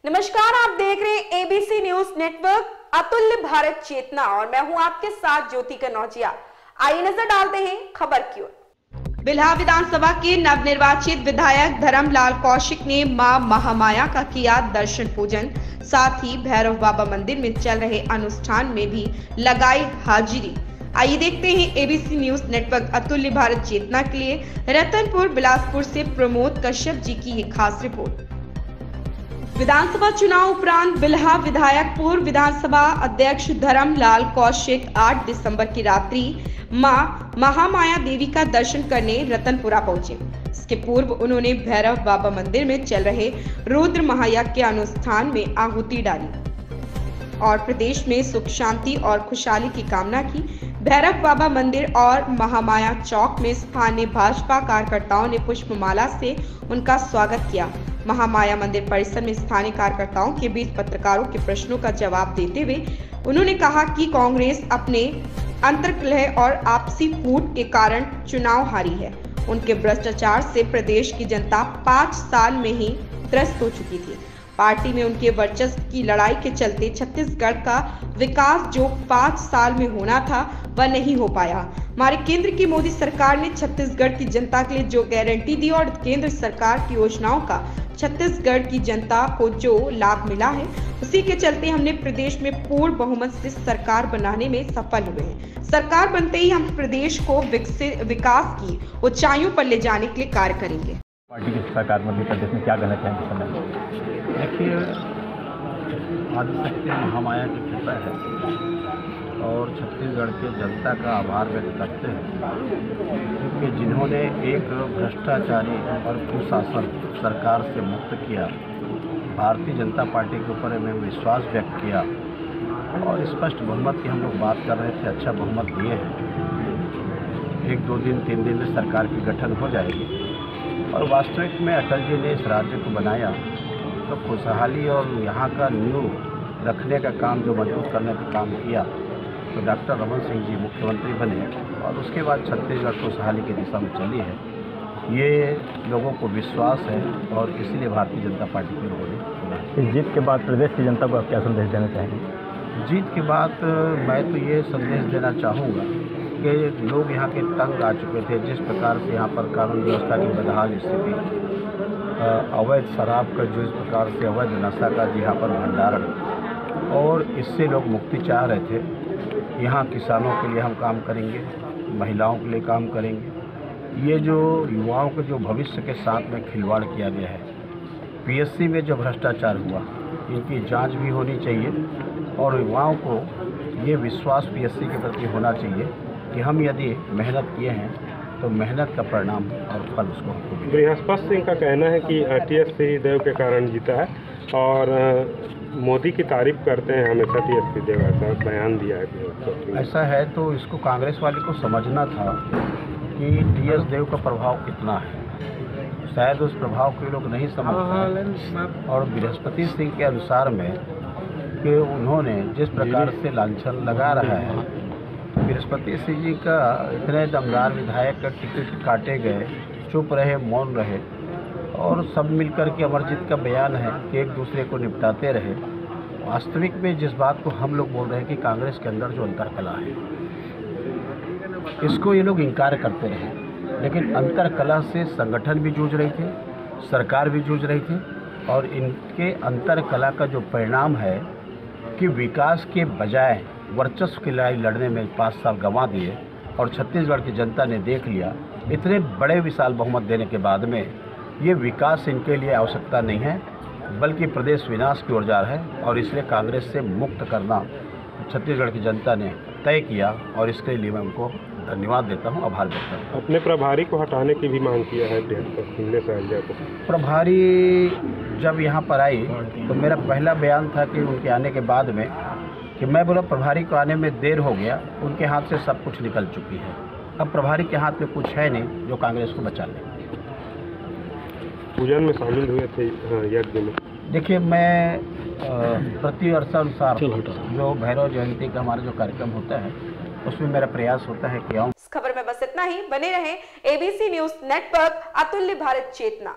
नमस्कार, आप देख रहे हैं एबीसी न्यूज नेटवर्क अतुल्य भारत चेतना और मैं हूं आपके साथ ज्योति कनौजिया। आइए नजर डालते हैं खबर की ओर। बिल्हा विधानसभा के नवनिर्वाचित विधायक धर्मलाल कौशिक ने मां महामाया का किया दर्शन पूजन, साथ ही भैरव बाबा मंदिर में चल रहे अनुष्ठान में भी लगाई हाजिरी। आइए देखते हैं एबीसी न्यूज नेटवर्क अतुल्य भारत चेतना के लिए रतनपुर बिलासपुर से प्रमोद कश्यप जी की ये खास रिपोर्ट। विधानसभा चुनाव उपरांत बिल्हा विधायक पूर्व विधानसभा अध्यक्ष धर्मलाल कौशिक 8 दिसंबर की रात्रि मां महामाया देवी का दर्शन करने रतनपुरा पहुंचे। इसके पूर्व उन्होंने भैरव बाबा मंदिर में चल रहे रुद्र महायज्ञ के अनुष्ठान में आहुति डाली और प्रदेश में सुख शांति और खुशहाली की कामना की। भैरव बाबा मंदिर और महामाया चौक में स्थानीय भाजपा कार्यकर्ताओं ने पुष्पमाला से उनका स्वागत किया। महामाया मंदिर परिसर में स्थानीय कार्यकर्ताओं के बीच पत्रकारों के प्रश्नों का जवाब देते हुए उन्होंने कहा कि कांग्रेस अपने अंतर्कलह और आपसी फूट के कारण चुनाव हारी है। उनके भ्रष्टाचार से प्रदेश की जनता 5 साल में ही त्रस्त हो चुकी थी। पार्टी में उनके वर्चस्व की लड़ाई के चलते छत्तीसगढ़ का विकास जो 5 साल में होना था वह नहीं हो पाया। हमारे केंद्र की मोदी सरकार ने छत्तीसगढ़ की जनता के लिए जो गारंटी दी और केंद्र सरकार की योजनाओं का छत्तीसगढ़ की जनता को जो लाभ मिला है, उसी के चलते हमने प्रदेश में पूर्ण बहुमत से सरकार बनाने में सफल हुए हैं। सरकार बनते ही हम प्रदेश को विकास की ऊंचाइयों पर ले जाने के लिए कार्य करेंगे। पार्टी की सरकार मध्य प्रदेश में क्या कहना चाहेंगे? देखिए, आदिशक्ति महामाया की कृपा है और छत्तीसगढ़ के जनता का आभार व्यक्त करते हैं क्योंकि जिन्होंने एक भ्रष्टाचारी और कुशासन सरकार से मुक्त किया, भारतीय जनता पार्टी के ऊपर में विश्वास व्यक्त किया और स्पष्ट बहुमत की हम लोग बात कर रहे थे, अच्छा बहुमत दिए हैं। 1-2 दिन 3 दिन में सरकार की गठन हो जाएगी और वास्तविक में अटल जी ने इस राज्य को बनाया तो खुशहाली और यहाँ का नींव रखने का काम, जो मजबूत करने का काम किया, तो डॉक्टर रमन सिंह जी मुख्यमंत्री बने और उसके बाद छत्तीसगढ़ खुशहाली की दिशा में चली है। ये लोगों को विश्वास है और इसलिए भारतीय जनता पार्टी के लोगों ने इस जीत के बाद प्रदेश की जनता को आप क्या संदेश देना चाहेंगे? जीत के बाद मैं तो ये संदेश देना चाहूँगा कि लोग यहाँ के तंग आ चुके थे। जिस प्रकार से यहाँ पर कानून व्यवस्था की बदहाल स्थिति, अवैध शराब का जो इस प्रकार से अवैध नशा का यहाँ पर भंडारण, और इससे लोग मुक्ति चाह रहे थे। यहाँ किसानों के लिए हम काम करेंगे, महिलाओं के लिए काम करेंगे। ये जो युवाओं के जो भविष्य के साथ में खिलवाड़ किया गया है, पीएससी में जो भ्रष्टाचार हुआ, इनकी जांच भी होनी चाहिए और युवाओं को ये विश्वास पीएससी के प्रति होना चाहिए कि हम यदि मेहनत किए हैं तो मेहनत का परिणाम और फल उसको हमको। बृहस्पति सिंह का कहना है कि टीएस देव के कारण जीता है और मोदी की तारीफ करते हैं हमेशा टीएस देव, ऐसा बयान दिया है। ऐसा है तो इसको कांग्रेस वाले को समझना था कि टीएस देव का प्रभाव कितना है। शायद उस प्रभाव को लोग नहीं समझते और बृहस्पति सिंह के अनुसार में कि उन्होंने जिस प्रकार से लांछन लगा रहा है, बृहस्पति सिंह जी का इतने दमदार विधायक का टिकट काटे गए, चुप रहे, मौन रहे और सब मिलकर के अमरजीत का बयान है कि एक दूसरे को निपटाते रहे। वास्तविक में जिस बात को हम लोग बोल रहे हैं कि कांग्रेस के अंदर जो अंतरकला है, इसको ये लोग इनकार करते रहे, लेकिन अंतरकला से संगठन भी जूझ रही थे, सरकार भी जूझ रही थी और इनके अंतरकला का जो परिणाम है कि विकास के बजाय वर्चस्व की लड़ाई लड़ने में 5 साल गंवा दिए और छत्तीसगढ़ की जनता ने देख लिया। इतने बड़े विशाल बहुमत देने के बाद में ये विकास इनके लिए आवश्यकता नहीं है, बल्कि प्रदेश विनाश की ओर जा रहा है और इसलिए कांग्रेस से मुक्त करना छत्तीसगढ़ की जनता ने तय किया और इसके लिए मैं उनको धन्यवाद देता हूं, आभार व्यक्त करता हूं। अपने प्रभारी को हटाने की भी मांग किया है प्रभारी जब यहाँ पर आई तो मेरा पहला बयान था कि उनके आने के बाद में कि मैं बोला प्रभारी को आने में देर हो गया, उनके हाथ से सब कुछ निकल चुकी है। अब प्रभारी के हाथ में कुछ है नहीं जो कांग्रेस को बचा ले। पूजन में शामिल हुए थे यज्ञ में। देखिए, मैं प्रति वर्षानुसार जो भैरव जयंती का हमारा जो कार्यक्रम होता है उसमें मेरा प्रयास होता है कि आऊँ। इस खबर में बस इतना ही। बने रहें एबीसी न्यूज नेटवर्क अतुल्य भारत चेतना।